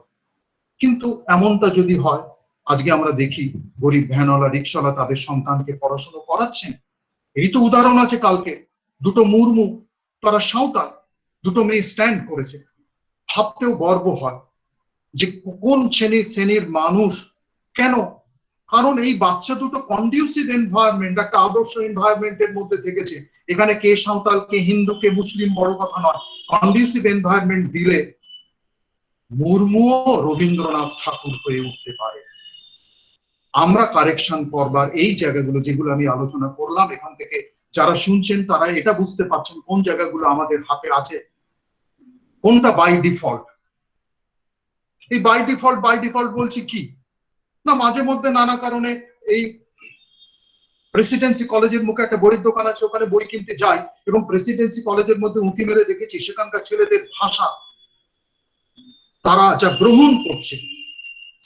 কিন্তু এমনটা যদি হয়, আজকে আমরা দেখি গরিব ভ্যানওয়ালা, রিক্সাওয়ালা তাদের সন্তানকে পড়াশোনা করাচ্ছেন। এই তো উদাহরণ আছে কালকে, দুটো মুর্মু, তারা সাঁওতাল, দুটো মেয়ে স্ট্যান্ড করেছে। ভাবতেও গর্ব হয় যে কোন শ্রেণীর মানুষ। কেন? কারণ এই বাচ্চা দুটো কন্ডিউসিভ এনভায়রনমেন্ট, একটা আদর্শ এনভায়রনমেন্টের মধ্যে থেকেছে। এখানে কে সাঁওতাল, কে হিন্দু, কে মুসলিম বড় কথা নয়, কন্ডিউসিভ এনভায়রনমেন্ট দিলে মুর্মুও রবীন্দ্রনাথ ঠাকুর হয়ে উঠতে পারে। আমরা কারেকশন করবার এই জায়গাগুলো যেগুলো আমি আলোচনা করলাম, এখান থেকে যারা শুনছেন তারা এটা বুঝতে পারছেন কোন জায়গাগুলো আমাদের হাতে আছে, কোনটা বাই ডিফল্ট। এই বাই ডিফল্ট বলছি কি না, মাঝে মধ্যে নানা কারণে এই প্রেসিডেন্সি কলেজের মুখে একটা বইয়ের দোকান আছে, ওখানে বই কিনতে যাই এবং প্রেসিডেন্সি কলেজের মধ্যে উঁকি মেরে দেখেছি সেখানকার ছেলেদের ভাষা, তারা যা গ্রহণ করছে,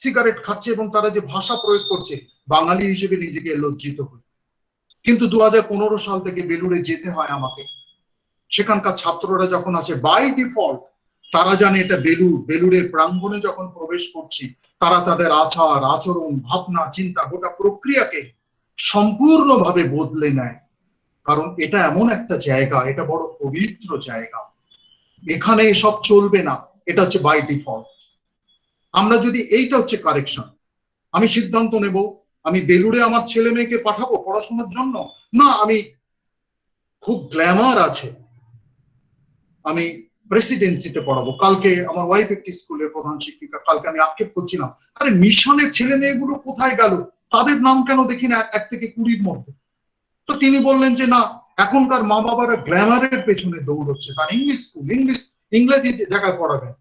সিগারেট খাচ্ছে এবং তারা যে ভাষা প্রয়োগ করছে, বাঙালি হিসেবে নিজেকে লজ্জিত হই। কিন্তু 2015 সাল থেকে বেলুড়ে যেতে হয় আমাকে, সেখানকার ছাত্ররা যখন আছে বাই ডিফল্ট তারা জানে এটা বেলুড়ের প্রাঙ্গণে যখন প্রবেশ করছি, তারা তাদের আচার আচরণ, ভাবনা চিন্তা, গোটা প্রক্রিয়াকে সম্পূর্ণভাবে বদলে নেয়। কারণ এটা এমন একটা জায়গা, এটা বড় পবিত্র জায়গা, এখানে এসব চলবে না, এটা হচ্ছে বাই ডিফল্ট। আমরা যদি, এইটা হচ্ছে কারেকশন, আমি সিদ্ধান্ত নেব আমি বেলুড়ে আমার ছেলে মেয়েকে পাঠাবো পড়াশোনার জন্য, না আমি খুব গ্ল্যামার আছে, আমি প্রেসিডেন্সিতে পড়াবো। কালকে আমার ওয়াইফ একটি স্কুলের প্রধান শিক্ষিকা, কালকে আমি আক্ষেপ করছিলাম, আরে মিশনের ছেলে মেয়েগুলো কোথায় গেল, তাদের নাম কেন দেখি না 1 থেকে 20-র মধ্যে? তো তিনি বললেন যে না, এখনকার মা বাবারা গ্ল্যামারের পেছনে দৌড়চ্ছে, তার ইংলিশ স্কুল, ইংরেজি জায়গায় পড়াবেন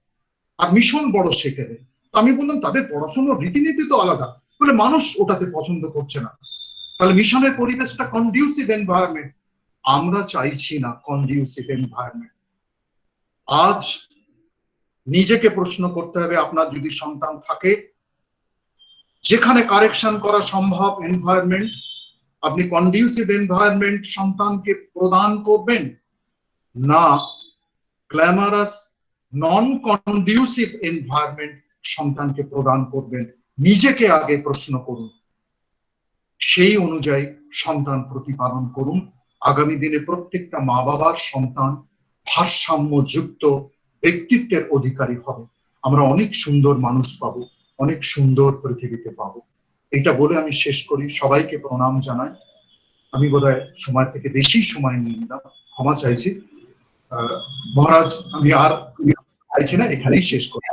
আর মিশন বড় শেখে দেন। আমি বললাম তাদের পড়াশোনার রীতিনীতি তো আলাদা, বলে মানুষ ওটাতে পছন্দ করছে না। তাহলে মিশনের পরিবেশটা কন্ডিউসিভ এনভায়রনমেন্ট, আমরা চাইছি না কন্ডিউসিভ এনভায়রনমেন্ট। আজ নিজেকে প্রশ্ন করতে হবে, আপনার যদি সন্তান থাকে যেখানে কারেকশন করা সম্ভব এনভায়রনমেন্ট, আপনি কন্ডিউসিভ এনভায়রনমেন্ট সন্তানকে প্রদান করবেন, না গ্ল্যামারাস নন কন্ডিউসিভ এনভায়রনমেন্ট সন্তানকে প্রদান করবেন? নিজেকে আগে প্রশ্ন করুন, সেই অনুযায়ী সন্তান প্রতিপালন করুন। আগামী দিনে প্রত্যেকটা মা বাবার সন্তান ভারসাম্যযুক্ত ব্যক্তিত্বের অধিকারী হবে। আমরা অনেক সুন্দর মানুষ পাবো, অনেক সুন্দর পৃথিবীতে পাবো। এটা বলে আমি শেষ করি, সবাইকে প্রণাম জানাই। আমি বোধহয় সময় থেকে বেশি সময় নিয়ে নিলাম, ক্ষমা চাইছি। মহারাজ, আমি আর চাইছি না, এখানেই শেষ করি।